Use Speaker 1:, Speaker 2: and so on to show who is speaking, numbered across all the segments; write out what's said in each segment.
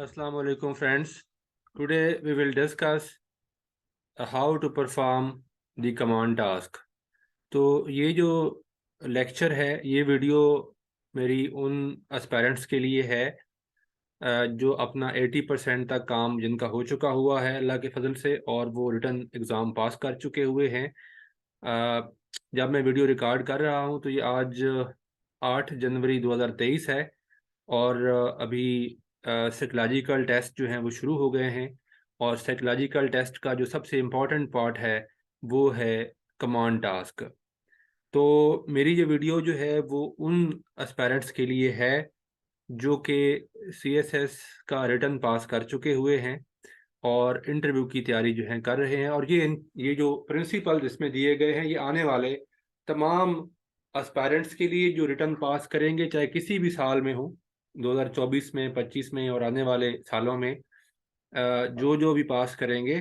Speaker 1: Assalamu alaikum friends. Today we will discuss how to perform the command task. तो ये जो lecture है, ये वीडियो मेरी उन एस्पायरेंट्स के लिए है जो अपना 80% तक काम जिनका हो चुका हुआ है अल्लाह के फजल से, और वो रिटन एग्ज़ाम पास कर चुके हुए हैं। जब मैं वीडियो रिकॉर्ड कर रहा हूँ तो ये आज 8 जनवरी 2023 है, और अभी साइकोलॉजिकल टेस्ट जो हैं वो शुरू हो गए हैं। और साइकोलॉजिकल टेस्ट का जो सबसे इम्पोर्टेंट पार्ट है वो है कमांड टास्क। तो मेरी ये वीडियो जो है वो उन एस्पायरेंट्स के लिए है जो कि CSS का रिटन पास कर चुके हुए हैं और इंटरव्यू की तैयारी जो है कर रहे हैं। और ये जो प्रिंसिपल इसमें दिए गए हैं, ये आने वाले तमाम एस्पायरेंट्स के लिए जो रिटन पास करेंगे, चाहे किसी भी साल में हो, 2024 में, 25 में और आने वाले सालों में, जो जो भी पास करेंगे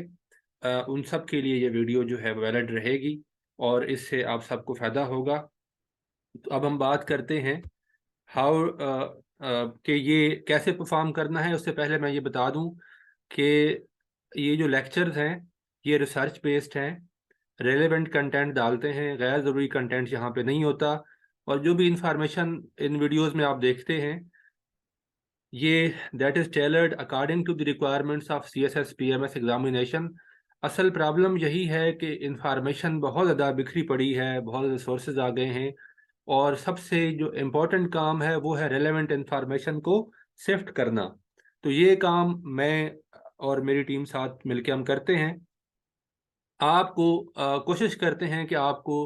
Speaker 1: उन सब के लिए ये वीडियो जो है वैलिड रहेगी और इससे आप सबको फ़ायदा होगा। तो अब हम बात करते हैं हाउ कि ये कैसे परफॉर्म करना है। उससे पहले मैं ये बता दूं कि ये जो लेक्चर्स हैं ये रिसर्च बेस्ड हैं, रेलेवेंट कंटेंट डालते हैं, गैर ज़रूरी कंटेंट यहाँ पे नहीं होता। और जो भी इंफॉर्मेशन इन वीडियोस में आप देखते हैं ये that is tailored according to the requirements of CSS PMS examination. असल प्रॉब्लम यही है कि इंफॉर्मेशन बहुत ज़्यादा बिखरी पड़ी है, बहुत ज़्यादा सोर्सेज आ गए हैं, और सबसे जो इम्पोर्टेंट काम है वो है रेलेवेंट इंफॉर्मेशन को सिफ्ट करना। तो ये काम मैं और मेरी टीम साथ मिलकर हम करते हैं। आपको कोशिश करते हैं कि आपको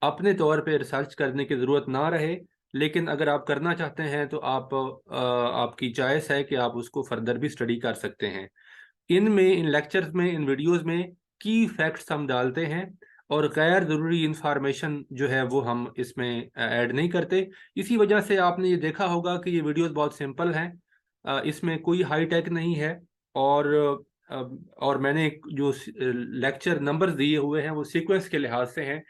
Speaker 1: अपने तौर पे रिसर्च करने की ज़रूरत ना रहे, लेकिन अगर आप करना चाहते हैं तो आपकी चॉइस है कि आप उसको फर्दर भी स्टडी कर सकते हैं। इन लेक्चर्स में, इन वीडियोस में की फैक्ट्स हम डालते हैं और गैर ज़रूरी इंफॉर्मेशन जो है वो हम इसमें ऐड नहीं करते। इसी वजह से आपने ये देखा होगा कि ये वीडियोस बहुत सिंपल हैं, इसमें कोई हाई टेक नहीं है। और अ, और मैंने जो लेक्चर नंबर्स दिए हुए हैं वो सीक्वेंस के लिहाज से हैं,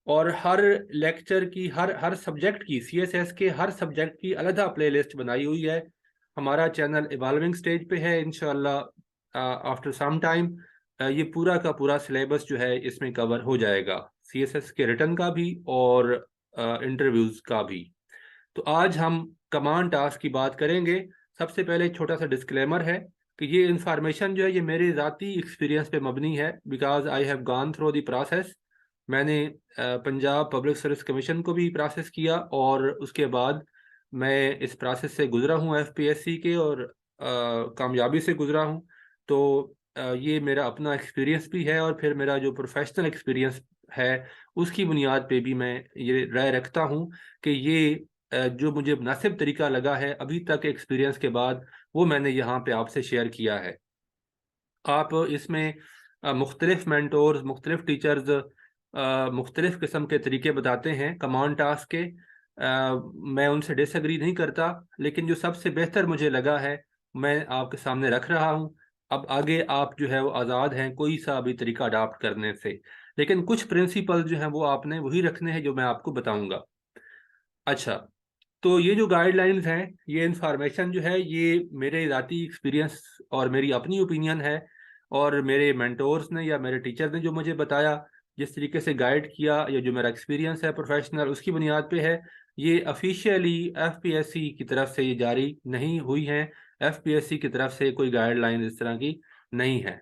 Speaker 1: और हर लेक्चर की, हर हर सब्जेक्ट की, CSS के हर सब्जेक्ट की अलग प्लेलिस्ट बनाई हुई है। हमारा चैनल इवॉल्विंग स्टेज पे है। इंशाल्लाह आफ्टर सम टाइम ये पूरा का पूरा सिलेबस जो है इसमें कवर हो जाएगा, CSS के रिटर्न का भी और इंटरव्यूज का भी। तो आज हम कमांड टास्क की बात करेंगे। सबसे पहले एक छोटा सा डिस्क्लेमर है कि ये इंफॉर्मेशन जो है ये मेरे ज़ाती एक्सपीरियंस पे मबनी है, because I have gone through the process. मैंने पंजाब पब्लिक सर्विस कमीशन को भी प्रोसेस किया और उसके बाद मैं इस प्रोसेस से गुजरा हूँ FPSC के, और कामयाबी से गुजरा हूँ। तो ये मेरा अपना एक्सपीरियंस भी है, और फिर मेरा जो प्रोफेशनल एक्सपीरियंस है उसकी बुनियाद पे भी मैं ये राय रखता हूँ कि ये जो मुझे मुनासिब तरीका लगा है अभी तक एक्सपीरियंस के बाद, वो मैंने यहाँ पे आपसे शेयर किया है। आप इसमें मुख्तलिफ मेंटोर्स, मुख्तलिफ टीचर्स मुख्तलिफ किस्म के तरीके बताते हैं कमांड टास्क के। मैं उनसे डिसएग्री नहीं करता, लेकिन जो सबसे बेहतर मुझे लगा है मैं आपके सामने रख रहा हूँ। अब आगे आप जो है वो आज़ाद हैं कोई सा भी तरीका अडाप्ट करने से, लेकिन कुछ प्रिंसिपल जो हैं वो आपने वही रखने हैं जो मैं आपको बताऊंगा। अच्छा, तो ये जो गाइडलाइंस हैं, ये इंफॉर्मेशन जो है ये मेरे ज़ाती एक्सपीरियंस और मेरी अपनी ओपिनियन है, और मेरे मेंटोर्स ने या मेरे टीचर ने जो मुझे बताया, जिस तरीके से गाइड किया, या जो मेरा एक्सपीरियंस है प्रोफेशनल, उसकी बुनियाद पे है। ये ऑफिशियली FPSC की तरफ से ये जारी नहीं हुई है। FPSC की तरफ से कोई गाइडलाइन इस तरह की नहीं है।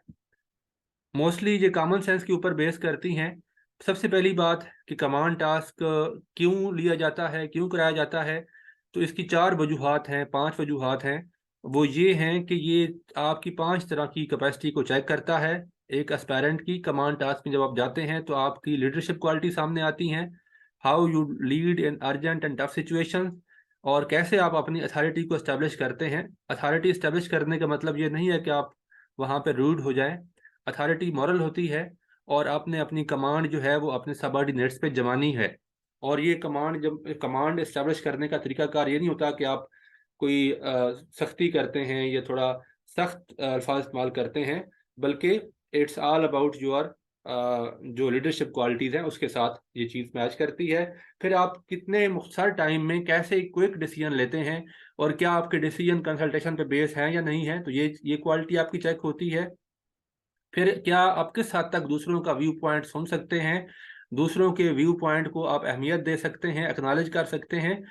Speaker 1: मोस्टली ये कॉमन सेंस के ऊपर बेस करती हैं। सबसे पहली बात कि कमांड टास्क क्यों लिया जाता है, क्यों कराया जाता है, तो इसकी 4 वजूहात हैं, 5 वजूहात हैं। वो ये हैं कि ये आपकी 5 तरह की कैपेसिटी को चेक करता है। एक एस्पायरेंट की कमांड टास्क में जब आप जाते हैं तो आपकी लीडरशिप क्वालिटी सामने आती हैं, how you lead in urgent and tough situation, और कैसे आप अपनी अथॉरिटी को इस्टेब्लिश करते हैं। अथॉरिटी इस्टेब्लिश करने का मतलब ये नहीं है कि आप वहाँ पर रूड हो जाएं। अथॉरिटी मॉरल होती है, और आपने अपनी कमांड जो है वो अपने सबऑर्डिनेट्स पे जमानी है। और ये कमांड, जब कमांड इस्टेब्लिश करने का तरीकाकार ये नहीं होता कि आप कोई सख्ती करते हैं या थोड़ा सख्त अल्फाज इस्तेमाल करते हैं, बल्कि इट्स ऑल अबाउट योर जो लीडरशिप क्वालिटीज़ हैं उसके साथ ये चीज़ मैच करती है। फिर आप कितने मुख्तसर टाइम में कैसे क्विक डिसीजन लेते हैं और क्या आपके डिसीजन कंसल्टेशन पे बेस हैं या नहीं है, तो ये क्वालिटी आपकी चेक होती है। फिर क्या आप किस हद तक दूसरों का व्यू पॉइंट सुन सकते हैं, दूसरों के व्यू पॉइंट को आप अहमियत दे सकते हैं, एक्नॉलेज कर सकते हैं।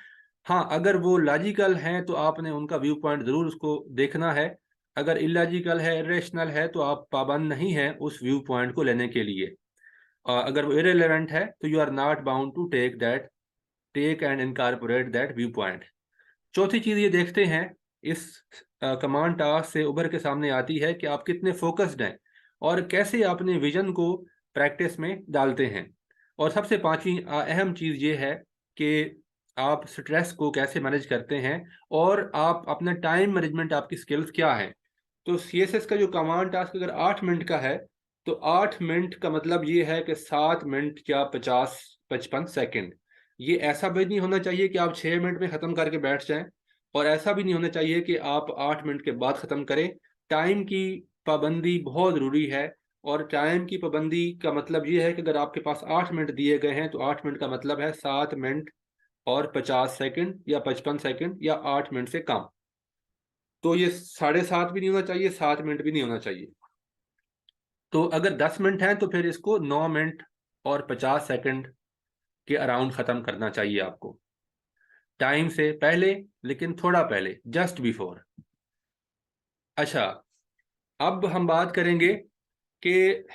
Speaker 1: हाँ, अगर वो लॉजिकल हैं तो आपने उनका व्यू पॉइंट ज़रूर उसको देखना है। अगर इलॉजिकल है, इरेशनल है, तो आप पाबंद नहीं हैं उस व्यू पॉइंट को लेने के लिए। अगर वो इरेलेवेंट है तो you are not bound to take and incorporate that view point. चौथी चीज़ ये देखते हैं इस कमांड टास्क से उभर के सामने आती है कि आप कितने फोकस्ड हैं और कैसे अपने विजन को प्रैक्टिस में डालते हैं। और सबसे पांचवी अहम चीज़ ये है कि आप स्ट्रेस को कैसे मैनेज करते हैं और आप अपना टाइम मैनेजमेंट, आपकी स्किल्स क्या है। तो सीएसएस का जो कमांड टास्क अगर 8 मिनट का है तो 8 मिनट का मतलब ये है कि 7 मिनट या 50-55 सेकंड। ये ऐसा भी नहीं होना चाहिए कि आप 6 मिनट में ख़त्म करके बैठ जाएं और ऐसा भी नहीं होना चाहिए कि आप 8 मिनट के बाद ख़त्म करें। टाइम की पाबंदी बहुत ज़रूरी है। और टाइम की पाबंदी का मतलब ये है कि अगर आपके पास 8 मिनट दिए गए हैं तो 8 मिनट का मतलब है 7 मिनट और 50 सेकंड या 55 सेकंड या 8 मिनट से कम। तो ये 7.5 भी नहीं होना चाहिए, 7 मिनट भी नहीं होना चाहिए। तो अगर 10 मिनट हैं तो फिर इसको 9 मिनट और 50 सेकंड के अराउंड ख़त्म करना चाहिए आपको, टाइम से पहले, लेकिन थोड़ा पहले, जस्ट बिफोर। अच्छा, अब हम बात करेंगे कि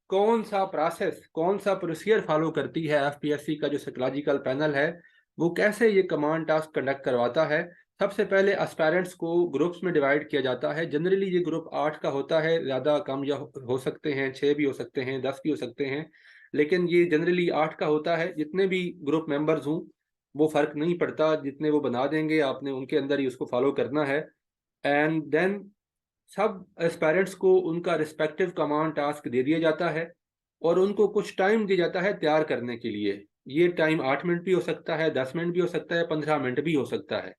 Speaker 1: कौन सा प्रोसेस, कौन सा प्रोसीजर फॉलो करती है एफपीएससी का जो साइकोलॉजिकल पैनल है, वो कैसे ये कमांड टास्क कंडक्ट करवाता है। सबसे पहले एस्पायरेंट्स को ग्रुप्स में डिवाइड किया जाता है। जनरली ये ग्रुप 8 का होता है, ज़्यादा कम या हो सकते हैं, 6 भी हो सकते हैं, 10 भी हो सकते हैं, लेकिन ये जनरली 8 का होता है। जितने भी ग्रुप मेंबर्स हों वो फ़र्क नहीं पड़ता, जितने वो बना देंगे आपने उनके अंदर ही उसको फॉलो करना है। एंड देन सब एस्पायरेंट्स को उनका रिस्पेक्टिव कमांड टास्क दे दिया जाता है और उनको कुछ टाइम दिया जाता है तैयार करने के लिए। ये टाइम 8 मिनट भी हो सकता है, 10 मिनट भी हो सकता है, 15 मिनट भी हो सकता है।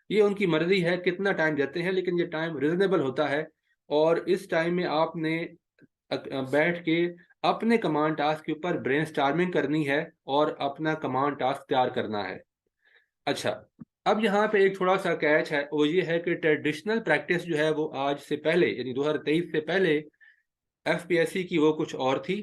Speaker 1: ये उनकी मर्जी है कितना टाइम देते हैं, लेकिन ये टाइम रिजनेबल होता है। और इस टाइम में आपने बैठ के अपने कमांड टास्क के ऊपर ब्रेनस्टॉर्मिंग करनी है और अपना कमांड टास्क तैयार करना है। अच्छा, अब यहाँ पे एक थोड़ा सा कैच है, वो ये है कि ट्रेडिशनल प्रैक्टिस जो है वो आज से पहले यानी 2023 से पहले एफपीएससी की वो कुछ और थी।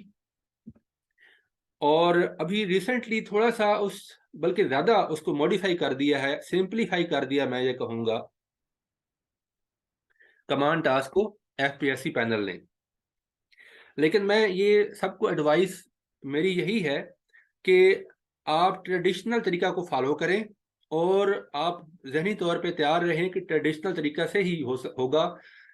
Speaker 1: और अभी रिसेंटली थोड़ा सा उस, बल्कि ज़्यादा उसको मॉडिफाई कर दिया है, सिंप्लीफाई कर दिया, मैं ये कहूँगा, कमांड टास्क को एफपीएससी पैनल ने। लेकिन मैं ये सबको एडवाइस मेरी यही है कि आप ट्रेडिशनल तरीका को फॉलो करें और आप जहनी तौर पे तैयार रहें कि ट्रेडिशनल तरीका से ही होगा।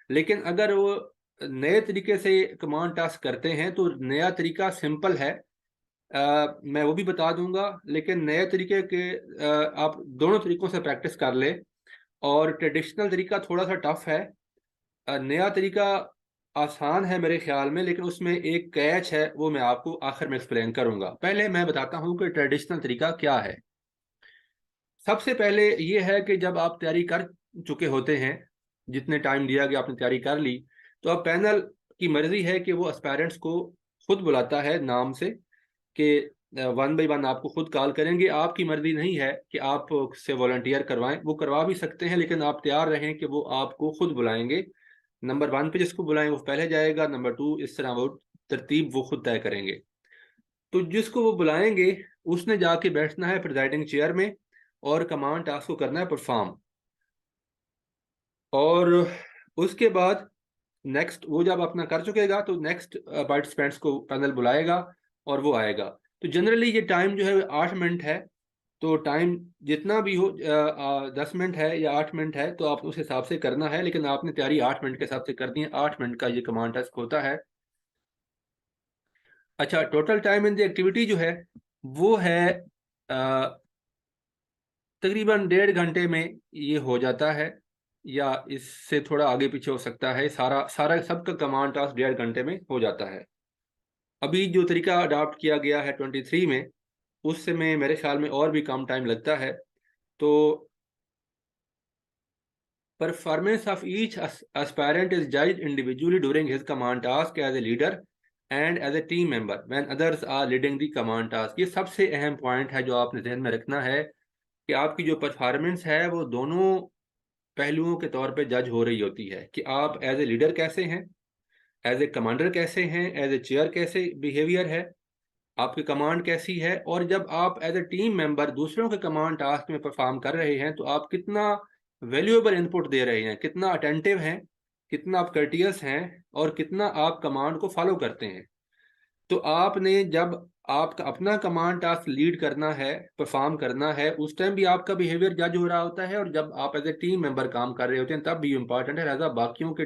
Speaker 1: लेकिन अगर वो नए तरीके से कमांड टास्क करते हैं तो नया तरीका सिंपल है, मैं वो भी बता दूंगा। लेकिन नए तरीके के आप दोनों तरीकों से प्रैक्टिस कर ले। और ट्रेडिशनल तरीका थोड़ा सा टफ है, नया तरीका आसान है मेरे ख्याल में, लेकिन उसमें एक कैच है, वो मैं आपको आखिर में एक्सप्लेन करूंगा। पहले मैं बताता हूं कि ट्रेडिशनल तरीका क्या है। सबसे पहले ये है कि जब आप तैयारी कर चुके होते हैं, जितने टाइम दिया गया आपने तैयारी कर ली, तो अब पैनल की मर्जी है कि वो एस्पायरेंट्स को खुद बुलाता है नाम से, कि 1 बाय 1 आपको खुद कॉल करेंगे। आपकी मर्जी नहीं है कि आप से वॉलंटियर करवाएं, वो करवा भी सकते हैं, लेकिन आप तैयार रहें कि वो आपको खुद बुलाएंगे। नंबर 1 पे जिसको बुलाएं वो पहले जाएगा, नंबर 2, इस तरह वो तरतीब वो खुद तय करेंगे। तो जिसको वो बुलाएंगे उसने जाके बैठना है प्रिजाइडिंग चेयर में और कमांड टास्क को करना है परफॉर्म। और उसके बाद नेक्स्ट, वो जब अपना कर चुकेगा तो नेक्स्ट पार्टिसिपेंट्स को पैनल बुलाएगा और वो आएगा। तो जनरली ये टाइम जो है 8 मिनट है। तो टाइम जितना भी हो, 10 मिनट है या 8 मिनट है, तो आप उस हिसाब से करना है, लेकिन आपने तैयारी 8 मिनट के हिसाब से करनी है। 8 मिनट का ये कमांड टास्क होता है। अच्छा, total time in the activity जो है वो है तकरीबन 1.5 घंटे में ये हो जाता है, या इससे थोड़ा आगे पीछे हो सकता है। सारा सारा सबका कमांड टास्क 1.5 घंटे में हो जाता है। अभी जो तरीका अडॉप्ट किया गया है 23 में, उससे में मेरे ख्याल में और भी कम टाइम लगता है। तो performance of each aspirant is judged individually during his command task as a leader and as a team member when others are leading the command task. ये सबसे अहम पॉइंट है जो आपने ध्यान में रखना है कि आपकी जो परफॉर्मेंस है वो दोनों पहलुओं के तौर पे जज हो रही होती है कि आप एज ए लीडर कैसे हैं, एज ए कमांडर कैसे हैं, एज ए चेयर कैसे बिहेवियर है, आपकी कमांड कैसी है, और जब आप एज ए टीम मेंबर दूसरों के कमांड टास्क में परफॉर्म कर रहे हैं तो आप कितना वैल्यूएबल इनपुट दे रहे हैं, कितना अटेंटिव हैं, कितना आप कर्टियस हैं, और कितना आप कमांड को फॉलो करते हैं। तो आपने जब आपका अपना कमांड टास्क लीड करना है, परफॉर्म करना है, उस टाइम भी आपका बिहेवियर जज हो रहा होता है, और जब आप एज ए टीम मेंबर काम कर रहे होते हैं तब भी इंपॉर्टेंट है। लिहाजा बाकियों के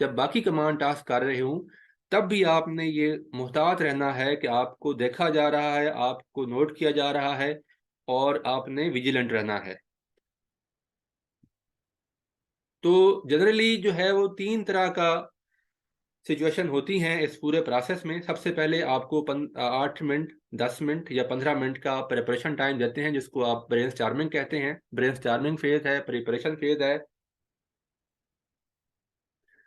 Speaker 1: जब बाकी कमांड टास्क कर रहे हूँ तब भी आपने ये मुहतात रहना है कि आपको देखा जा रहा है, आपको नोट किया जा रहा है, और आपने विजिलेंट रहना है। तो जनरली जो है वो 3 तरह का सिचुएशन होती हैं इस पूरे प्रोसेस में। सबसे पहले आपको 8 मिनट, 10 मिनट या 15 मिनट का प्रिपरेशन टाइम देते हैं, जिसको आप ब्रेनस्टॉर्मिंग कहते हैं। ब्रेनस्टॉर्मिंग फेज है, प्रिपरेशन फेज है।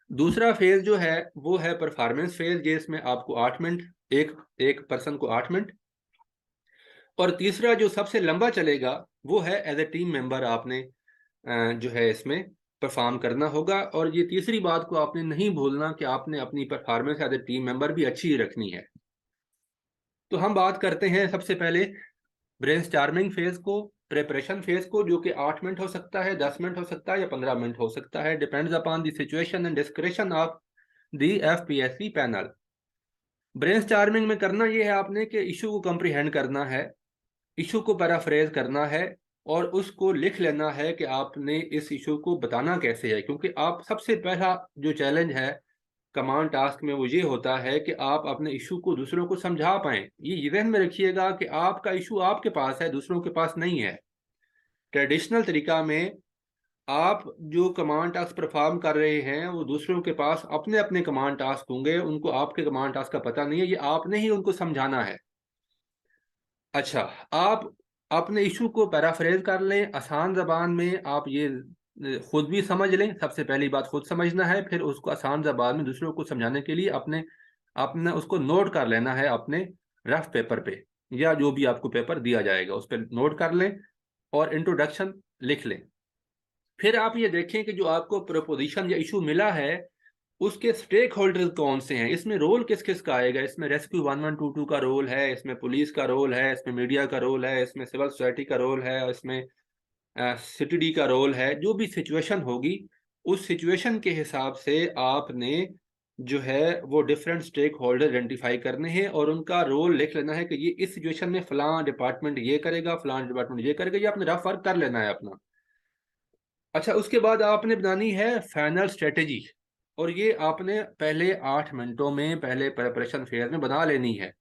Speaker 1: दूसरा फेज जो है वो है परफॉर्मेंस फेज, जिसमें आपको 8 मिनट, एक एक पर्सन को 8 मिनट। और तीसरा जो सबसे लंबा चलेगा वो है एज ए टीम मेंबर आपने जो है इसमें परफॉर्म करना होगा। और ये तीसरी बात को आपने नहीं भूलना कि आपने अपनी performance as a team member भी अच्छी रखनी है। तो हम बात करते हैं सबसे पहले ब्रेनस्टॉर्मिंग फेज को, प्रिपरेशन फेज को, जो कि 8 मिनट हो सकता है, 10 मिनट हो सकता है, या 15 मिनट हो सकता है, depends upon the situation and description of the FPSC panel. Brainstorming में करना ये है आपने कि इशू को कंप्रीहेंड करना है, इशू को पैराफ्रेज करना है, और उसको लिख लेना है कि आपने इस इशू को बताना कैसे है। क्योंकि आप सबसे पहला जो चैलेंज है कमांड टास्क में वो ये होता है कि आप अपने इशू को दूसरों को समझा पाएं। ये ध्यान में रखिएगा कि आपका इशू आपके पास है, दूसरों के पास नहीं है। ट्रेडिशनल तरीका में आप जो कमांड टास्क परफॉर्म कर रहे हैं वो दूसरों के पास अपने अपने कमांड टास्क होंगे, उनको आपके कमांड टास्क का पता नहीं है, ये आपने ही उनको समझाना है। अच्छा, आप अपने इशू को पैराफ्रेज कर लें आसान जबान में, आप ये खुद भी समझ लें। सबसे पहली बात खुद समझना है, फिर उसको आसान जबान में दूसरों को समझाने के लिए अपने अपने उसको नोट कर लेना है अपने रफ पेपर पे, या जो भी आपको पेपर दिया जाएगा उस पर नोट कर लें और इंट्रोडक्शन लिख लें। फिर आप ये देखें कि जो आपको प्रपोजिशन या इशू मिला है उसके स्टेक होल्डर्स कौन से हैं, इसमें रोल किस किस का आएगा। इसमें रेस्क्यू 1122 का रोल है, इसमें पुलिस का रोल है, इसमें मीडिया का रोल है, इसमें सिविल सोसाइटी का रोल है, इसमें सिटी का रोल है। जो भी सिचुएशन होगी उस सिचुएशन के हिसाब से आपने जो है वो डिफरेंट स्टेक होल्डर आइडेंटिफाई करने हैं और उनका रोल लिख लेना है कि ये इस सिचुएशन में फलां डिपार्टमेंट ये करेगा, फलां डिपार्टमेंट ये करेगा। ये आपने रफ वर्क कर लेना है अपना। अच्छा, उसके बाद आपने बनानी है फाइनल स्ट्रेटेजी, और ये आपने पहले 8 मिनटों में पहले प्रिपरेशन फेज में बना लेनी है।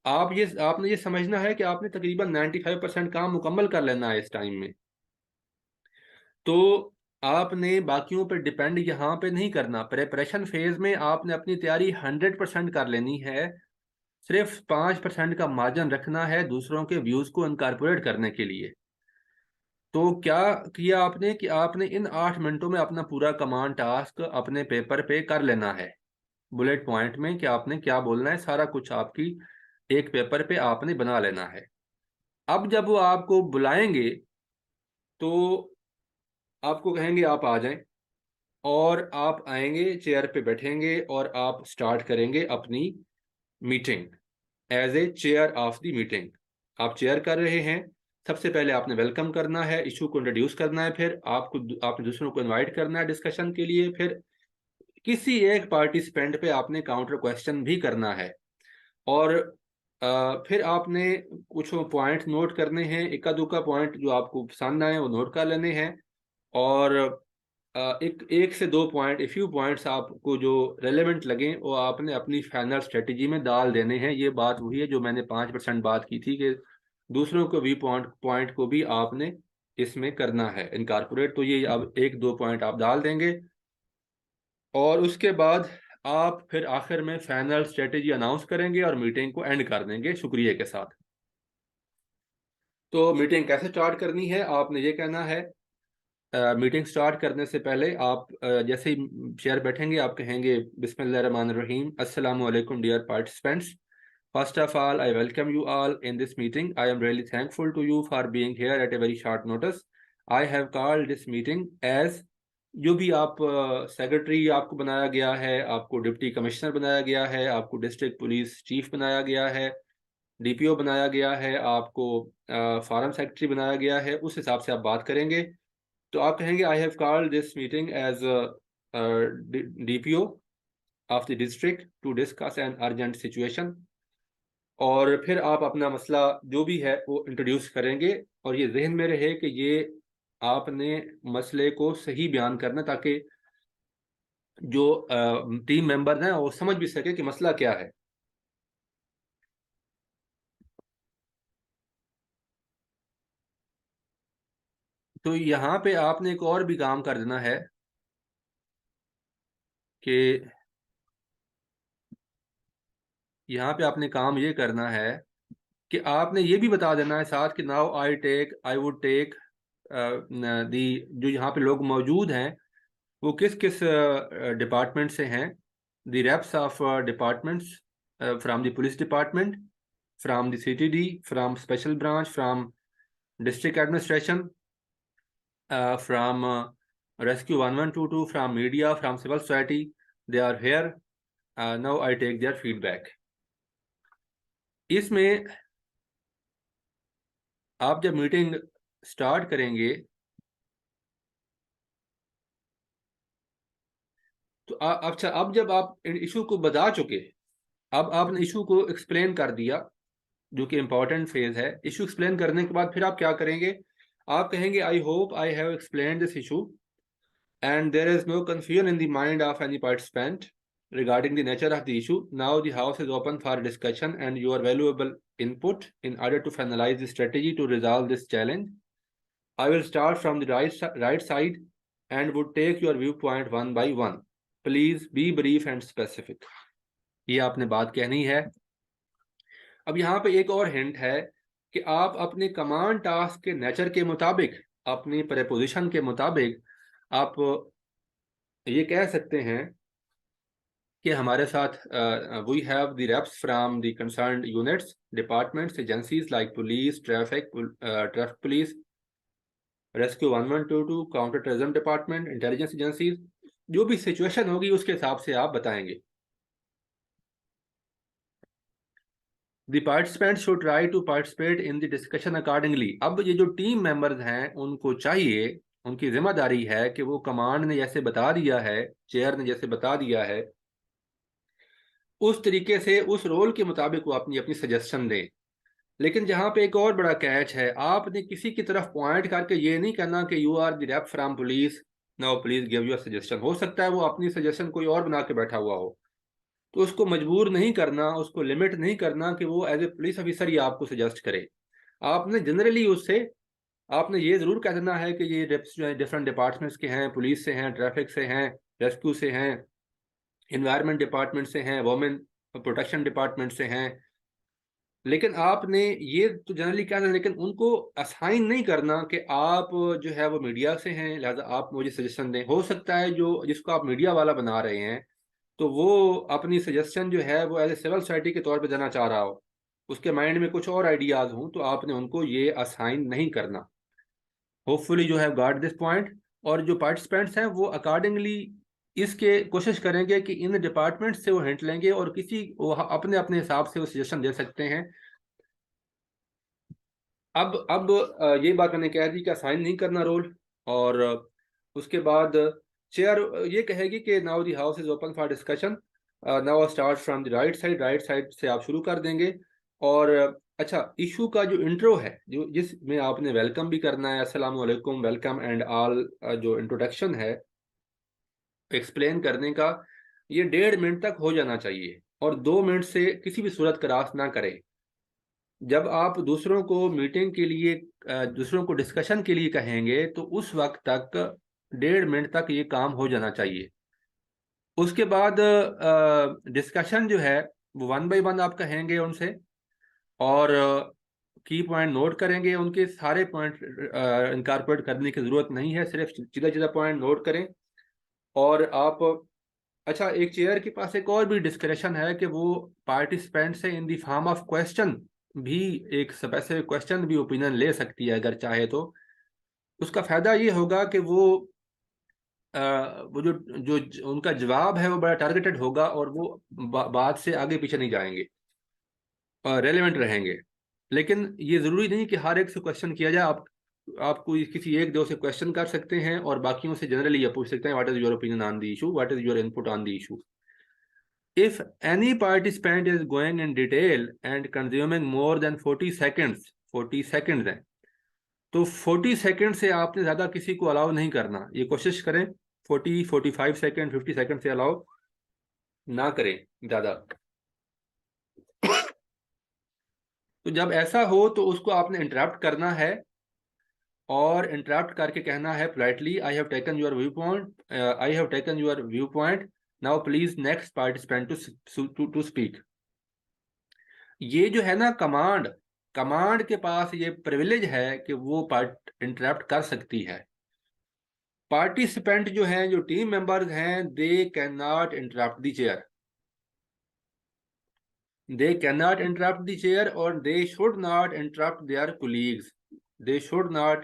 Speaker 1: आपने ये समझना है कि आपने तकरीबन 95% काम मुकम्मल कर लेना है इस टाइम में। तो आपने बाकियों पर डिपेंड यहाँ पे नहीं करना। प्रिपरेशन फेज में आपने अपनी तैयारी 100% कर लेनी है, सिर्फ 5% का मार्जिन रखना है दूसरों के व्यूज को इनकारपोरेट करने के लिए। तो क्या किया आपने कि आपने इन 8 मिनटों में अपना पूरा कमांड टास्क अपने पेपर पे कर लेना है, बुलेट पॉइंट में कि आपने क्या बोलना है, सारा कुछ आपकी एक पेपर पे आपने बना लेना है। अब जब वो आपको बुलाएंगे तो आपको कहेंगे आप आ जाएं, और आप आएंगे, चेयर पे बैठेंगे और आप स्टार्ट करेंगे अपनी meeting as a chair of the meeting. आप चेयर कर रहे हैं। सबसे पहले आपने वेलकम करना है, इशू को इंट्रोड्यूस करना है, फिर आपने दूसरों को इनवाइट करना है डिस्कशन के लिए, फिर किसी एक पार्टिसिपेंट पे आपने काउंटर क्वेश्चन भी करना है, और फिर आपने कुछ पॉइंट नोट करने हैं, इक्का दुक्का पॉइंट जो आपको पसंद आए वो नोट कर लेने हैं, और एक से दो पॉइंट, ए फ्यू पॉइंट्स आपको जो रेलेवेंट लगें वो आपने अपनी फाइनल स्ट्रेटेजी में डाल देने हैं। ये बात वही है जो मैंने 5% बात की थी कि दूसरों को भी पॉइंट को भी आपने इसमें करना है इनकारपोरेट। तो ये अब एक दो पॉइंट आप डाल देंगे, और उसके बाद आप फिर आखिर में फाइनल स्ट्रेटेजी अनाउंस करेंगे और मीटिंग को एंड कर देंगे शुक्रिया के साथ। तो मीटिंग कैसे स्टार्ट करनी है, आपने ये कहना है मीटिंग स्टार्ट करने से पहले आप जैसे ही चेयर बैठेंगे आप कहेंगे बिस्मिल्लाहिर्रहमानिर्रहीम, अस्सलामु अलैकुम dear participants. First of all, I welcome you all in this meeting. I am really thankful to you for being here at a very short notice. I have called this meeting as जो भी आप secretary आपको बनाया गया है, आपको deputy commissioner बनाया गया है, आपको डिस्ट्रिक्ट पुलिस चीफ बनाया गया है, डीपीओ बनाया गया है, आपको फॉरेन सेक्रेटरी बनाया गया है, उस हिसाब से आप बात करेंगे. तो आप कहेंगे I have called this meeting as DPO of the district to discuss an urgent situation. और फिर आप अपना मसला जो भी है वो इंट्रोड्यूस करेंगे और ये जहन में रहे कि ये आपने मसले को सही बयान करना ताकि जो टीम मेंबर हैं वो समझ भी सके कि मसला क्या है. तो यहाँ पे आपने एक और भी काम कर देना है कि यहाँ पे आपने काम ये करना है कि आपने ये भी बता देना है साथ कि now I would take the जो यहाँ पे लोग मौजूद हैं वो किस किस डिपार्टमेंट से हैं. The reps of departments from the police department, from the CTD, from special branch, from district administration, from rescue 1122, from media, from civil society. They are here. Now I take their feedback. इसमें आप जब meeting start करेंगे तो अच्छा, अब जब आप issue को बता चुके, अब आपने इशू को एक्सप्लेन कर दिया जो कि इम्पोर्टेंट फेज है. इशू एक्सप्लेन करने के बाद फिर आप क्या करेंगे, आप कहेंगे I hope I have explain this issue and there is no confusion in the mind of any participant regarding the nature of the issue. Now the house is open for discussion and your valuable input in order to finalize the strategy to resolve this challenge. I will start from the right side and would take your viewpoint one by one. Please be brief and specific. ये आपने बात कहनी है. अब यहाँ पे एक और हिंट है कि आप अपने कमांड टास्क के नेचर के मुताबिक, अपनी प्रेपोजिशन के मुताबिक आप ये कह सकते हैं कि हमारे साथ we have the reps from the concerned units, departments, agencies like police, traffic police, rescue 1122, counter terrorism department, intelligence agencies. जो भी सिचुएशन होगी उसके हिसाब से आप बताएंगे. The participants should try to participate in the discussion accordingly. अब ये जो टीम मेंबर्स हैं उनको चाहिए, उनकी जिम्मेदारी है कि वो कमांड ने जैसे बता दिया है, चेयर ने जैसे बता दिया है, उस तरीके से उस रोल के मुताबिक वो अपनी अपनी सजेशन दें. लेकिन जहां पे एक और बड़ा कैच है, आपने किसी की तरफ पॉइंट करके ये नहीं करना कि you are the rep from police, now please give your suggestion. हो सकता है वो अपनी सजेशन कोई और बना के बैठा हुआ हो, तो उसको मजबूर नहीं करना, उसको लिमिट नहीं करना कि वो एज ए पुलिस ऑफिसर ही आपको सजेस्ट करे. आपने जनरली उससे आपने ये जरूर कह देना है कि ये रेप्स जो है डिफरेंट डिपार्टमेंट्स के हैं, पुलिस से हैं, ट्रैफिक से हैं, रेस्क्यू से हैं, इन्वायरमेंट डिपार्टमेंट से हैं, वुमेन प्रोटेक्शन डिपार्टमेंट से हैं. लेकिन आपने ये तो जनरली कह दें, लेकिन उनको असाइन नहीं करना कि आप जो है वो मीडिया से हैं लिहाजा आप मुझे सजेशन दें. हो सकता है जो जिसको आप मीडिया वाला बना रहे हैं तो वो अपनी सजेशन जो है वो एज ए सिविल सोसाइटी के तौर पे देना चाह रहा हो, उसके माइंड में कुछ और आइडियाज हों, तो आपने उनको ये असाइन नहीं करना. होपफुली जो है गॉट दिस पॉइंट. और जो पार्टिसिपेंट्स हैं वो अकॉर्डिंगली इसके कोशिश करेंगे कि इन डिपार्टमेंट से वो हिंट लेंगे और किसी वो अपने अपने हिसाब से वो सजेशन दे सकते हैं. अब ये बात मैंने कह दी कि असाइन नहीं करना रोल. और उसके बाद चेयर ये कहेगी कि now the house is open for discussion. Now start from the right side से आप शुरू कर देंगे. और अच्छा, इशू का जो इंट्रो है, जो जिसमें आपने वेलकम भी करना है, अस्सलाम वालेकुम, वेलकम एंड ऑल, जो इंट्रोडक्शन है एक्सप्लेन करने का, ये 1.5 मिनट तक हो जाना चाहिए और 2 मिनट से किसी भी सूरत क्रॉस ना करें. जब आप दूसरों को मीटिंग के लिए, दूसरों को डिस्कशन के लिए कहेंगे तो उस वक्त तक 1.5 मिनट तक ये काम हो जाना चाहिए. उसके बाद डिस्कशन जो है वो 1 बाय 1 आप कहेंगे उनसे. और की पॉइंट नोट करेंगे, उनके सारे पॉइंट इनकॉर्पोरेट करने की जरूरत नहीं है, सिर्फ सीधा पॉइंट नोट करें। और आप अच्छा, एक चेयर के पास एक और भी डिस्क्रिप्शन है कि वो पार्टिसिपेंट से in the form of question भी, एक स्पेसिफिक क्वेश्चन भी ओपिनियन ले सकती है अगर चाहे तो। उसका फायदा ये होगा कि वो जो उनका जवाब है वो बड़ा टारगेटेड होगा और वो बात से आगे पीछे नहीं जाएंगे, रेलेवेंट रहेंगे। लेकिन ये जरूरी नहीं कि हर एक से क्वेश्चन किया जाए। आप कोई किसी एक दो से क्वेश्चन कर सकते हैं और बाकियों से जनरली ये पूछ सकते हैं, what is your opinion on the issue, what is your input on the issue. If any participant is going in detail and consuming more than 40 seconds, 40 seconds हैं, तो 40 सेकेंड से आपने ज्यादा किसी को अलाउ नहीं करना। ये कोशिश करें 45 सेकेंड 50 सेकेंड से अलाउ ना करें ज्यादा। तो जब ऐसा हो तो उसको आपने इंटरप्ट करना है और इंटरप्ट करके कहना है politely, I have taken your view point, I have taken your view point, now please next participant to speak. ये जो है ना कमांड, कमांड के पास ये प्रिविलेज है कि वो इंटरप्ट कर सकती है। पार्टिसिपेंट जो हैं, जो टीम मेंबर्स हैं, they can not interrupt the chair, they cannot interrupt the chair or they should not interrupt their colleagues, they should not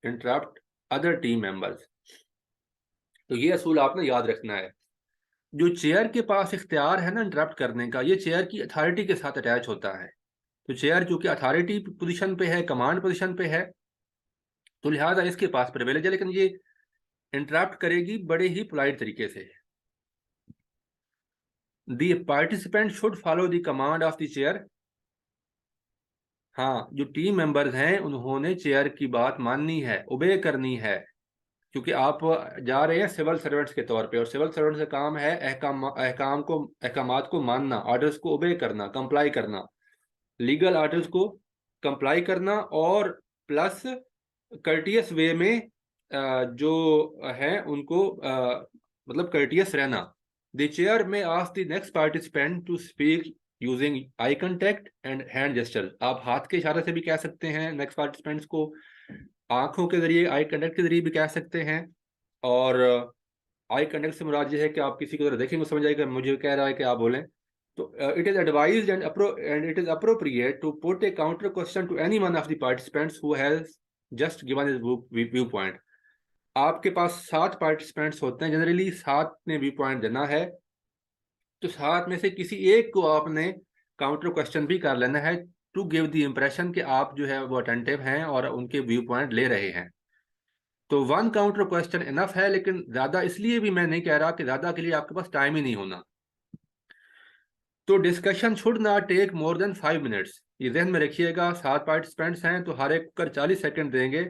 Speaker 1: interrupt other team members। तो ये असूल आपने याद रखना है। जो चेयर के पास इख्तियार है ना इंटरप्ट करने का, ये चेयर की अथॉरिटी के साथ अटैच होता है। तो चेयर चूंकि अथॉरिटी पोजीशन पे है, कमांड पोजीशन पे है, तो लिहाजा इसके पास प्रिविलेज है, लेकिन ये इंटरप्ट करेगी बड़े ही पोलाइट तरीके से। The participant should follow the command of the chair. हाँ, जो टीम मेंबर्स हैं उन्होंने चेयर की बात माननी है, ओबे करनी है, क्योंकि आप जा रहे हैं सिविल सर्वेंट्स के तौर पे और सिविल सर्वेंट्स का काम है अहकामात को मानना, ऑर्डर्स को ओबे करना, कंप्लाई करना, लीगल ऑर्डर्स को कंप्लाई करना और प्लस कर्टियस वे में जो है उनको मतलब कर्टियस रहना। The chair may ask the next participant to speak using eye contact and hand gesture. आप हाथ के इशारे से भी कह सकते हैं नेक्स्ट पार्टिसिपेंट्स को, आंखों के जरिए, आई कांटेक्ट के जरिए भी कह सकते हैं। और आई कांटेक्ट से मुराद ये है कि आप किसी को देखेंगे समझ आएगा मुझे कह रहा है कि आप बोलें। तो it is advised and it is appropriate to put a counter question to any one of the participants who has just given his view point. आपके पास 7 पार्टिसिपेंट्स होते हैं जनरली, 7 ने व्यू पॉइंट देना है, तो 7 में से किसी एक को आपने काउंटर क्वेश्चन भी कर लेना है टू गिव द इम्प्रेशन कि आप जो है वो अटेंटिव हैं और उनके व्यू पॉइंट ले रहे हैं। तो 1 काउंटर क्वेश्चन इनफ है, लेकिन ज्यादा इसलिए भी मैं नहीं कह रहा कि ज्यादा के लिए आपके पास टाइम ही नहीं होना। तो discussion should not take more than 5 minutes, ये ध्यान में रखिएगा। 7 पार्टिसिपेंट्स हैं तो हर एक कर 40 सेकंड देंगे,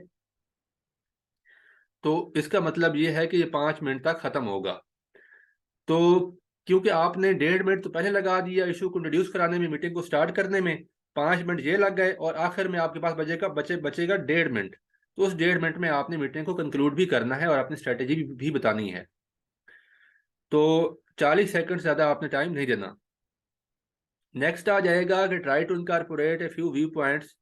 Speaker 1: तो इसका मतलब ये है कि ये 5 मिनट तक खत्म होगा। तो क्योंकि आपने 1.5 मिनट तो पहले लगा दिया इशू को इंट्रोड्यूस कराने में, मीटिंग को स्टार्ट करने में, 5 मिनट ये लग गए और आखिर में आपके पास बचेगा 1.5 मिनट। तो उस 1.5 मिनट में आपने मीटिंग को कंक्लूड भी करना है और अपनी स्ट्रेटेजी भी बतानी है। तो 40 सेकंड ज्यादा आपने टाइम नहीं देना। नेक्स्ट आ जाएगा कि try to incorporate a few view points,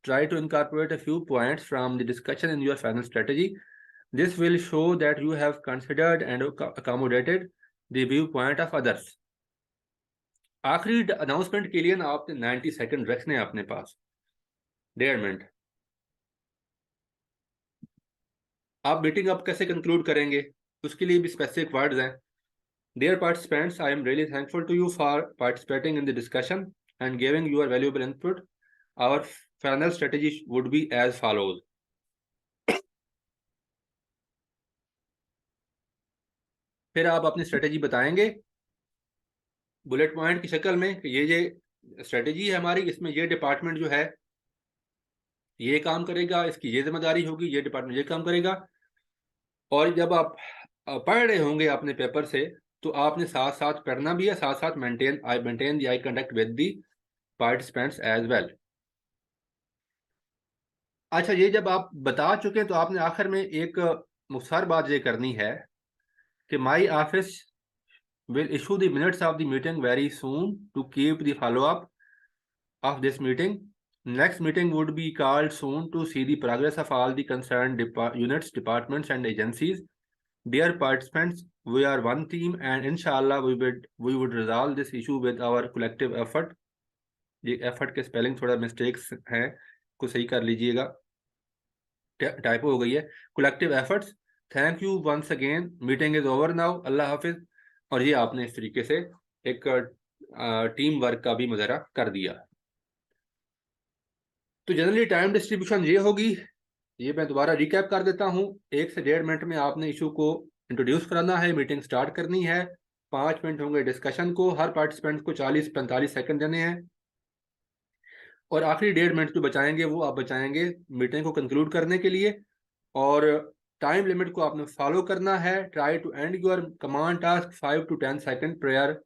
Speaker 1: try to incorporate a few points from the discussion in your final strategy. This will show that you have considered and accommodated the viewpoint of others. आखिरी announcement के लिए ना आपने 90 second रखने हैं अपने पास, 1.5 minute. आप meeting अब कैसे कंक्लूड करेंगे उसके लिए भी स्पेसिफिक वर्ड्स हैं। Dear participants, I am really thankful to you for participating in the discussion and giving your valuable input. Our final strategy would be as follows. फिर आप अपनी स्ट्रेटेजी बताएंगे बुलेट पॉइंट की शक्ल में कि ये स्ट्रेटेजी है हमारी, इसमें ये डिपार्टमेंट जो है ये काम करेगा, इसकी ये जिम्मेदारी होगी, ये डिपार्टमेंट ये काम करेगा। और जब आप पढ़ रहे होंगे अपने पेपर से तो आपने साथ साथ पढ़ना भी है, साथ साथ maintain the eye contact with the participants as well. अच्छा, ये जब आप बता चुके तो आपने आखिर में एक मुख्तार बात ये करनी है कि my office will issue the minutes of the meeting very soon to keep the follow-up of this meeting. Next meeting would be called soon to see the progress of all the concerned units, departments, and agencies. Dear participants, we are one team, and inshallah we would resolve this issue with our collective effort. ये effort के spelling थोड़ा mistakes हैं, को सही कर लीजिएगा, typo हो गई है. collective efforts. Thank you once again. Meeting is over now. अल्लाह हाफिज. और ये आपने इस तरीके से एक टीम वर्क का भी मुजाहरा कर दिया. तो जनरली टाइम डिस्ट्रीब्यूशन ये होगी. ये मैं दोबारा रिकैप कर देता हूँ. 1 से 1.5 मिनट में आपने इशू को इंट्रोड्यूस कराना है, मीटिंग स्टार्ट करनी है. 5 मिनट होंगे डिस्कशन को. हर पार्टिसिपेंट को 40-45 सेकंड देने हैं, और आखिरी 1.5 मिनट जो बचाएंगे वो आप बचाएंगे मीटिंग को कंक्लूड करने के लिए. और टाइम लिमिट को आपने फॉलो करना है. Try to end your command task 5 to 10 second prior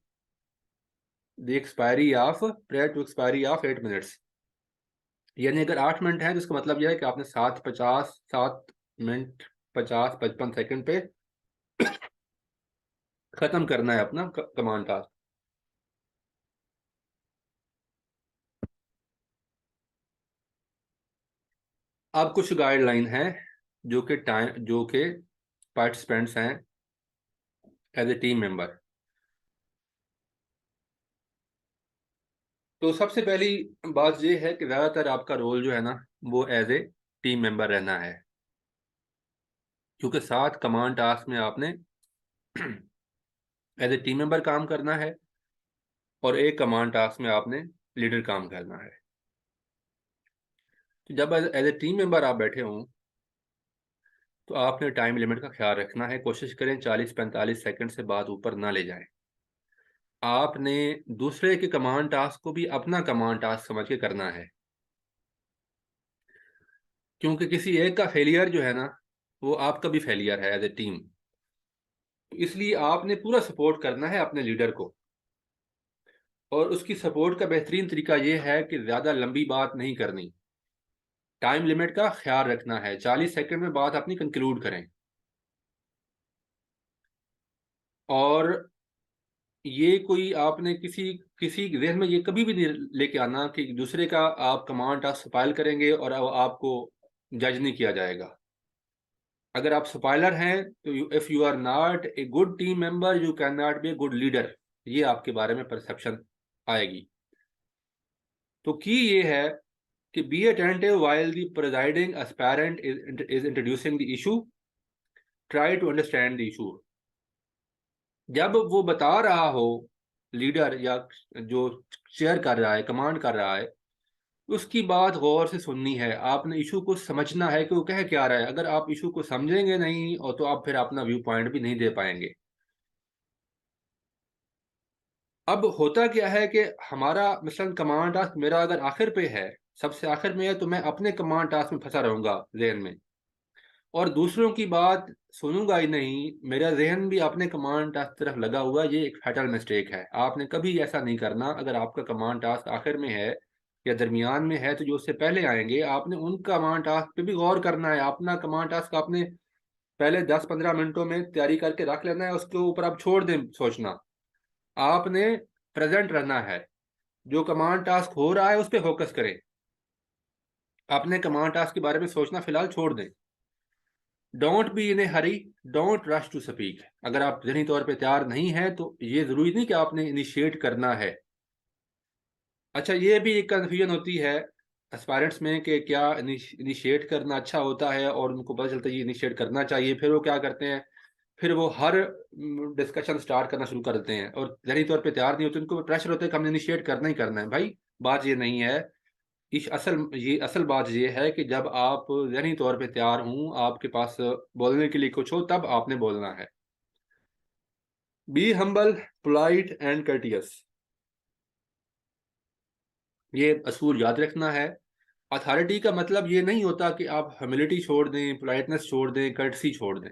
Speaker 1: the expiry of 8 minutes. यानी अगर 8 मिनट है तो इसका मतलब यह है कि आपने 7 मिनट 50-55 सेकंड पे खत्म करना है अपना कमांड टास्क. अब कुछ गाइडलाइन है जो कि पार्टिसिपेंट्स हैं एज ए टीम मेंबर. तो सबसे पहली बात ये है कि ज़्यादातर आपका रोल जो है ना वो एज ए टीम मेंबर रहना है, क्योंकि 7 कमांड टास्क में आपने एज ए टीम मेंबर काम करना है, और 1 कमांड टास्क में आपने लीडर काम करना है. तो जब एज ए टीम मेंबर आप बैठे हों तो आपने टाइम लिमिट का ख्याल रखना है. कोशिश करें 40-45 सेकंड से बाद ऊपर ना ले जाएं. आपने दूसरे के कमांड टास्क को भी अपना कमांड टास्क समझ के करना है, क्योंकि किसी एक का फेलियर जो है ना वो आपका भी फेलियर है एज ए टीम. इसलिए आपने पूरा सपोर्ट करना है अपने लीडर को, और उसकी सपोर्ट का बेहतरीन तरीका यह है कि ज़्यादा लंबी बात नहीं करनी. टाइम लिमिट का ख्याल रखना है. 40 सेकंड में बात अपनी कंक्लूड करें. और ये कोई आपने किसी जहन में ये कभी भी नहीं लेके आना कि दूसरे का आप कमांड टास्क स्पाइल करेंगे और आपको जज नहीं किया जाएगा. अगर आप स्पाइलर हैं तो if you are not a good team member you cannot be a good leader. ये आपके बारे में परसेप्शन आएगी. तो की ये है कि be attentive while the presiding aspirant is introducing the issue. Try to understand the issue. जब वो बता रहा हो, लीडर या जो शेयर कर रहा है, कमांड कर रहा है, उसकी बात गौर से सुननी है. आपने इशू को समझना है कि वो कह क्या रहा है. अगर आप इशू को समझेंगे नहीं और तो आप फिर अपना व्यू पॉइंट भी नहीं दे पाएंगे. अब होता क्या है कि हमारा मिशन कमांड टास्क मेरा अगर आखिर पे है, सबसे आखिर में है, तो मैं अपने कमांड टास्क में फंसा रहूंगा जहन में, और दूसरों की बात सुनूंगा ही नहीं. मेरा जहन भी अपने कमांड टास्क तरफ लगा हुआ. ये एक फैटल मिस्टेक है. आपने कभी ऐसा नहीं करना. अगर आपका कमांड टास्क आखिर में है या दरमियान में है तो जो उससे पहले आएंगे आपने उन कमांड टास्क पे भी गौर करना है. अपना कमांड टास्क आपने पहले 10-15 मिनटों में तैयारी करके रख लेना है. उसके ऊपर आप छोड़ दें सोचना. आपने प्रेजेंट रहना है. जो कमांड टास्क हो रहा है उस पर फोकस करें. अपने कमांड टास्क के बारे में सोचना फिलहाल छोड़ दें. Don't be in a hurry, don't rush to speak. अगर आप जहनी तौर पे तैयार नहीं है तो ये जरूरी नहीं कि आपने इनिशिएट करना है. अच्छा, ये भी एक कन्फ्यूजन होती है एस्पायरेंट्स में कि क्या इनिशिएट करना अच्छा होता है, और उनको पता चलता है ये इनिशिएट करना चाहिए. फिर वो क्या करते हैं, फिर वो हर डिस्कशन स्टार्ट करना शुरू कर देते हैं और जहनी तौर पे तैयार नहीं होते. उनको प्रेशर होता है कि हमने इनिशिएट करना ही करना है. भाई बात ये नहीं है. असल बात ये है कि जब आप जहनी तौर पे तैयार हूं, आपके पास बोलने के लिए कुछ हो, तब आपने बोलना है. Be humble, polite and courteous. ये असूल याद रखना है. अथॉरिटी का मतलब ये नहीं होता कि आप ह्यूमिलिटी छोड़ दें, पोलाइटनेस छोड़ दें, कर्टसी छोड़ दें.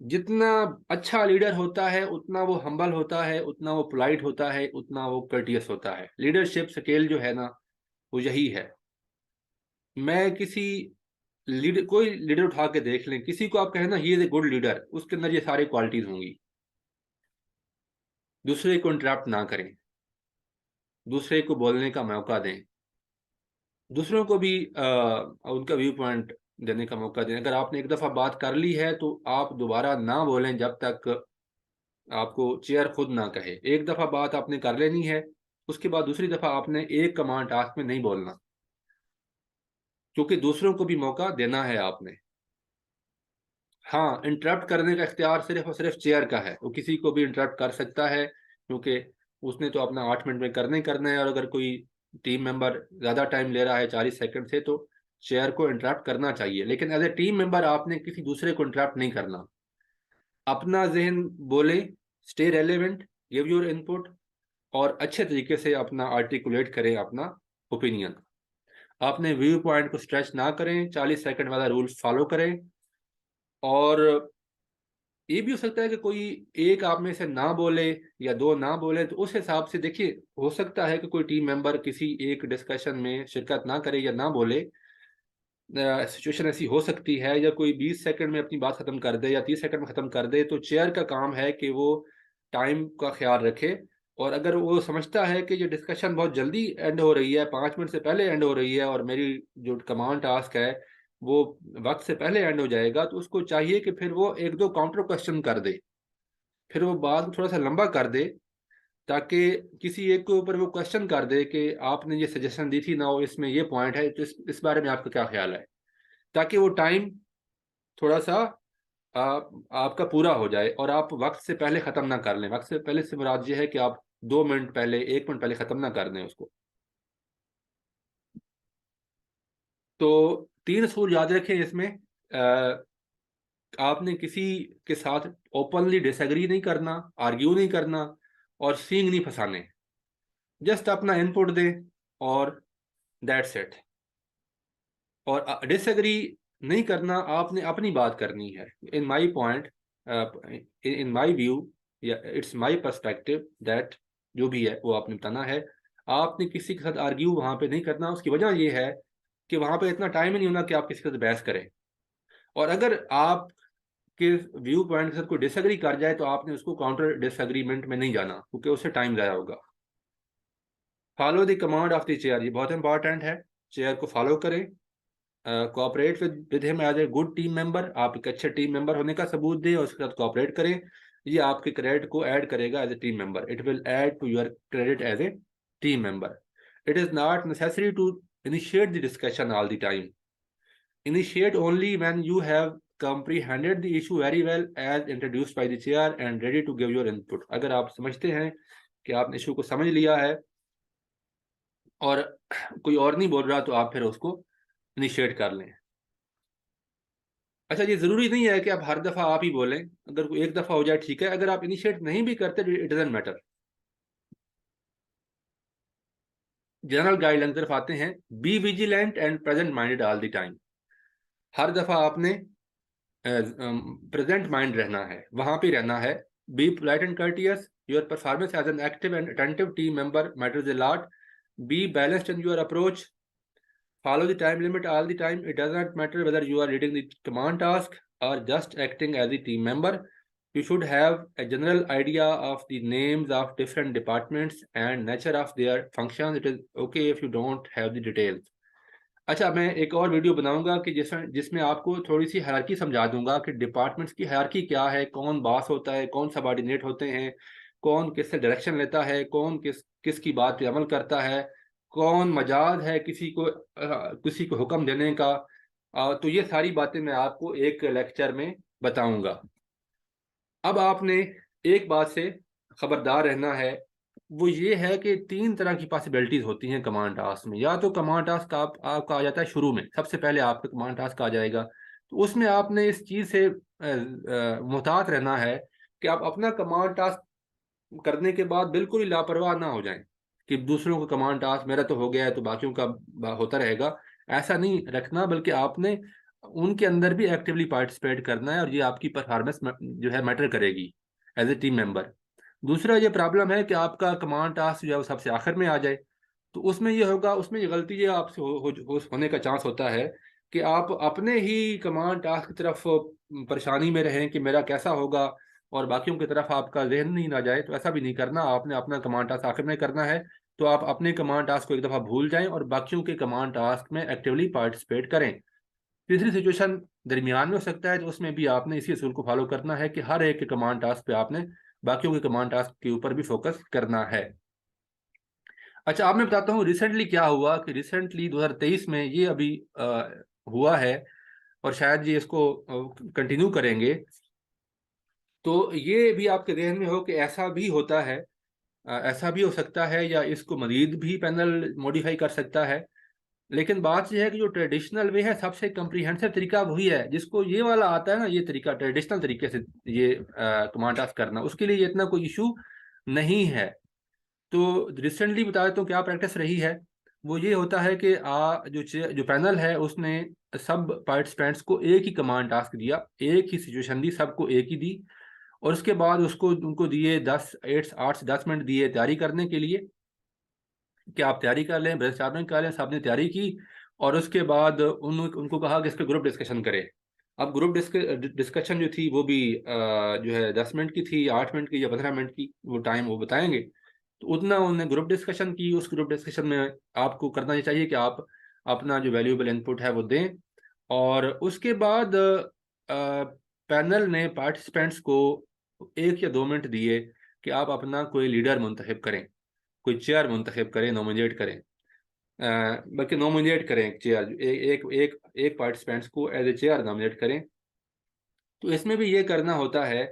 Speaker 1: जितना अच्छा लीडर होता है उतना वो हम्बल होता है, उतना वो पोलाइट होता है, उतना वो कर्टियस होता है. लीडरशिप स्केल जो है ना वो यही है. मैं कोई लीडर उठा के देख लें, किसी को आप कहें ना he is a good leader, उसके अंदर ये सारी क्वालिटीज होंगी. दूसरे को इंटरप्ट ना करें. दूसरे को बोलने का मौका दें, दूसरों को भी उनका व्यू पॉइंट देने का मौका दें। अगर आपने एक दफ़ा बात कर ली है तो आप दोबारा ना बोलें जब तक आपको चेयर खुद ना कहे। एक दफ़ा बात आपने कर लेनी है, उसके बाद दूसरी दफ़ा आपने एक कमांड टास्क में नहीं बोलना, क्योंकि दूसरों को भी मौका देना है आपने। हाँ, इंटरप्ट करने का इख्तियार सिर्फ और सिर्फ चेयर का है, वो किसी को भी इंटरप्ट कर सकता है, क्योंकि उसने तो अपना 8 मिनट में करना ही करना है। और अगर कोई टीम मेंबर ज़्यादा टाइम ले रहा है 40 सेकंड से, तो चेयर को इंटरप्ट करना चाहिए। लेकिन एज ए टीम मेंबर आपने किसी दूसरे को इंटरप्ट नहीं करना। अपना जहन बोले, stay relevant, give your input, और अच्छे तरीके से अपना आर्टिकुलेट करें अपना ओपिनियन। आपने व्यू पॉइंट को स्ट्रेच ना करें, 40 सेकंड वाला रूल फॉलो करें। और ये भी हो सकता है कि कोई एक आप में से ना बोले या दो ना बोले, तो उस हिसाब से देखिए, हो सकता है कि कोई टीम मेंबर किसी एक डिस्कशन में शिरकत ना करे या ना बोले। सिचुएशन ऐसी हो सकती है, या कोई 20 सेकंड में अपनी बात खत्म कर दे या 30 सेकंड में खत्म कर दे, तो चेयर का काम है कि वो टाइम का ख्याल रखे। और अगर वो समझता है कि ये डिस्कशन बहुत जल्दी एंड हो रही है, 5 मिनट से पहले एंड हो रही है, और मेरी जो कमांड टास्क है वो वक्त से पहले एंड हो जाएगा, तो उसको चाहिए कि फिर वो एक दो काउंटर क्वेश्चन कर दे, फिर वो बात को थोड़ा सा लंबा कर दे, ताकि किसी एक के ऊपर वो क्वेश्चन कर दे कि आपने ये सजेशन दी थी ना, वो इसमें ये पॉइंट है, तो इस बारे में आपका क्या ख्याल है, ताकि वो टाइम थोड़ा सा आपका पूरा हो जाए और आप वक्त से पहले ख़त्म ना कर लें। वक्त से पहले से मुराद ये है कि आप 2 मिनट पहले, 1 मिनट पहले ख़त्म ना कर दें उसको। तो 3 असूल याद रखें इसमें। आपने किसी के साथ ओपनली डिसएग्री नहीं करना, आर्ग्यू नहीं करना, और सींग नहीं फंसाने। जस्ट अपना इनपुट दें और दैट्स इट। और डिसएग्री नहीं करना, आपने अपनी बात करनी है। In my point, in my view, या इट्स माई पर्सपेक्टिव दैट, जो भी है वो आपने बताना है। आपने किसी के साथ आर्ग्यू वहां पे नहीं करना। उसकी वजह ये है कि वहां पे इतना टाइम ही नहीं होना कि आप किसी के साथ बहस करें। और अगर आप के व्यू पॉइंट के साथ कोई डिसएग्री कर जाए, तो आपने उसको काउंटर डिसएग्रीमेंट में नहीं जाना, क्योंकि उससे टाइम ज़ाया होगा। Follow the command of the chair, ये बहुत इंपॉर्टेंट है। चेयर को फॉलो करें, cooperate with him as a good team member. आप एक अच्छे टीम मेंबर होने का सबूत दें और उसके साथ कोऑपरेट करें। ये आपके क्रेडिट को ऐड करेगा as a team member. It will add to your credit as a team member. It is not necessary to initiate the discussion all the time. Initiate only when you have comprehended the issue very well as introduced by the chair and ready to give your input. अगर आप समझते हैं कि आपने issue को समझ लिया है और कोई और नहीं बोल रहा, तो आप फिर उसको इनिशिएट कर लें। अच्छा, ये जरूरी नहीं है कि आप हर दफा आप ही बोलें। अगर कोई एक दफा हो जाए ठीक है, अगर आप इनिशिएट नहीं भी करते, it doesn't matter. General guideline तरफ आते हैं। Be vigilant and present minded all the time. हर दफा आपने प्रेजेंट माइंड रहना है, वहां पे रहना है। Be polite and courteous, your performance as an active and attentive team member matters a lot. Be balanced in your approach. Follow the time limit all the time. It doesn't matter whether you are reading the command task or just acting as a team member. You should have a general idea of the names of different departments and nature of their functions. It is okay if you don't have the details. अच्छा, मैं एक और video बनाऊंगा कि जिसमें जिसमें आपको थोड़ी सी हायरार्की समझा दूंगा कि डिपार्टमेंट्स की हायरार्की क्या है, कौन बॉस होता है, कौन सबऑर्डिनेट होते हैं, कौन किससे डायरेक्शन लेता है, कौन किसकी बात पे अमल करता है, कौन मजाज है किसी को हुक्म देने का। तो ये सारी बातें मैं आपको एक लेक्चर में बताऊंगा। अब आपने एक बात से खबरदार रहना है, वो ये है कि 3 तरह की पॉसिबिलिटीज होती हैं कमांड टास्क में। या तो कमांड टास्क आपका आ जाता है शुरू में, सबसे पहले आपका कमांड टास्क आ जाएगा, तो उसमें आपने इस चीज़ से मुहतात रहना है कि आप अपना कमांड टास्क करने के बाद बिल्कुल ही लापरवाह ना हो जाएं कि दूसरों को कमांड टास्क मेरा तो हो गया है तो बाकियों का होता रहेगा। ऐसा नहीं रखना, बल्कि आपने उनके अंदर भी एक्टिवली पार्टिसिपेट करना है, और ये आपकी परफॉर्मेंस जो है मैटर करेगी एज ए टीम मेंबर। दूसरा ये प्रॉब्लम है कि आपका कमांड टास्क जो है वो सबसे आखिर में आ जाए, तो उसमें ये होगा, उसमें ये गलती ये आपसे होने का चांस होता है कि आप अपने ही कमांड टास्क की तरफ परेशानी में रहें कि मेरा कैसा होगा, और बाकियों की तरफ आपका जहन नहीं ना जाए। तो ऐसा भी नहीं करना, आपने अपना कमांड टास्क आखिर में करना है, तो आप अपने कमांड टास्क को एक दफ़ा भूल जाएं और बाकियों के कमांड टास्क में एक्टिवली पार्टिसिपेट करें। तीसरी सिचुएशन दरमियान में हो सकता है, तो उसमें भी आपने इसी असूल को फॉलो करना है कि हर एक के कमांड टास्क पे आपने बाकियों के कमांड टास्क के ऊपर भी फोकस करना है। अच्छा, अब मैं बताता हूँ रिसेंटली क्या हुआ कि रिसेंटली 2023 में ये अभी हुआ है और शायद ये इसको कंटिन्यू करेंगे। तो ये भी आपके जहन में हो कि ऐसा भी होता है, ऐसा भी हो सकता है, या इसको मजीद भी पैनल मॉडिफाई कर सकता है। लेकिन बात यह है कि जो ट्रेडिशनल वे है, सबसे कम्प्रीहेंसिव तरीका वही है। जिसको ये वाला आता है ना, ये तरीका ट्रेडिशनल तरीके से ये कमांड टास्क करना, उसके लिए इतना कोई इशू नहीं है। तो रिसेंटली बता देता हूँ क्या प्रैक्टिस रही है। वो ये होता है कि जो पैनल है उसने सब पार्टिसिपेंट्स को एक ही कमांड टास्क दिया, एक ही सिचुएशन दी, सबको एक ही दी। और उसके बाद उसको उनको दिए 8 से 10 मिनट दिए तैयारी करने के लिए कि आप तैयारी कर लें, ब्रेनस्टॉर्मिंग कर लें। सबने तैयारी की और उसके बाद उनको कहा कि इस पर ग्रुप डिस्कशन करें। अब ग्रुप डिस्कशन जो थी वो भी जो है 10 मिनट की थी, 8 मिनट की या 15 मिनट की, वो टाइम वो बताएंगे। तो उतना उन्होंने ग्रुप डिस्कशन की। उस ग्रुप डिस्कशन में आपको करना ये चाहिए कि आप अपना जो वैल्यूएबल इनपुट है वो दें। और उसके बाद पैनल ने पार्टिसिपेंट्स को 1 या 2 मिनट दिए कि आप अपना कोई लीडर मुंतखब करें, कोई चेयर मुंतखब करें, नॉमिनेट करें। बल्कि नॉमिनेट करें एक चेयर, एक एक एक पार्टिसिपेंट्स को एज ए चेयर नॉमिनेट करें। तो इसमें भी ये करना होता है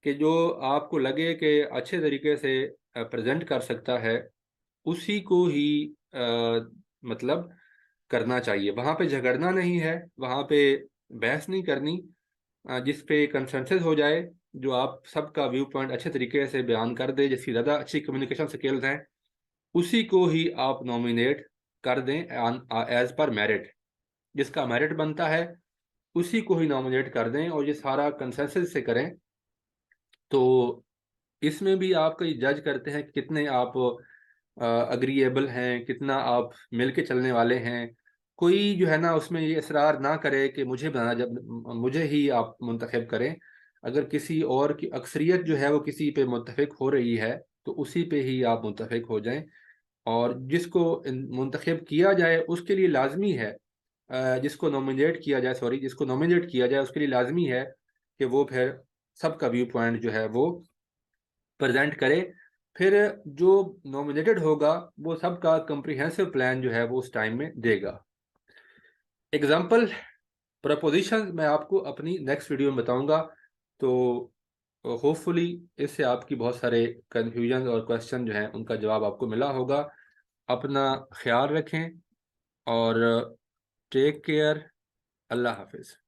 Speaker 1: कि जो आपको लगे कि अच्छे तरीके से प्रेजेंट कर सकता है, उसी को ही मतलब करना चाहिए। वहाँ पे झगड़ना नहीं है, वहाँ पे बहस नहीं करनी। जिस पे कंसेंसस हो जाए, जो आप सबका व्यू पॉइंट अच्छे तरीके से बयान कर दे, जिसकी ज़्यादा अच्छी कम्युनिकेशन स्किल्स हैं, उसी को ही आप नॉमिनेट कर दें एज पर मेरिट। जिसका मेरिट बनता है उसी को ही नॉमिनेट कर दें और ये सारा कंसेंसस से करें। तो इसमें भी आप कई जज करते हैं कि कितने आप अग्रीएबल हैं, कितना आप मिल के चलने वाले हैं। कोई जो है ना उसमें ये इसरार ना करे कि मुझे बनाना, जब मुझे ही आप मुंतखब करें। अगर किसी और की अक्सरियत जो है वो किसी पे मुत्तफिक हो रही है, तो उसी पे ही आप मुत्तफिक हो जाएं। और जिसको मुंतखब किया जाए उसके लिए लाजमी है, जिसको नॉमिनेट किया जाए उसके लिए लाजमी है कि वो फिर सबका व्यू पॉइंट जो है वो प्रेजेंट करे। फिर जो नॉमिनेटेड होगा वो सबका कम्प्रिहेंसिव प्लान जो है वो उस टाइम में देगा। एग्जाम्पल प्रपोजिशन मैं आपको अपनी नेक्स्ट वीडियो में बताऊंगा। तो होपफुली इससे आपकी बहुत सारे कन्फ्यूजन और क्वेश्चन जो हैं उनका जवाब आपको मिला होगा। अपना ख्याल रखें और टेक केयर। अल्लाह हाफिज़।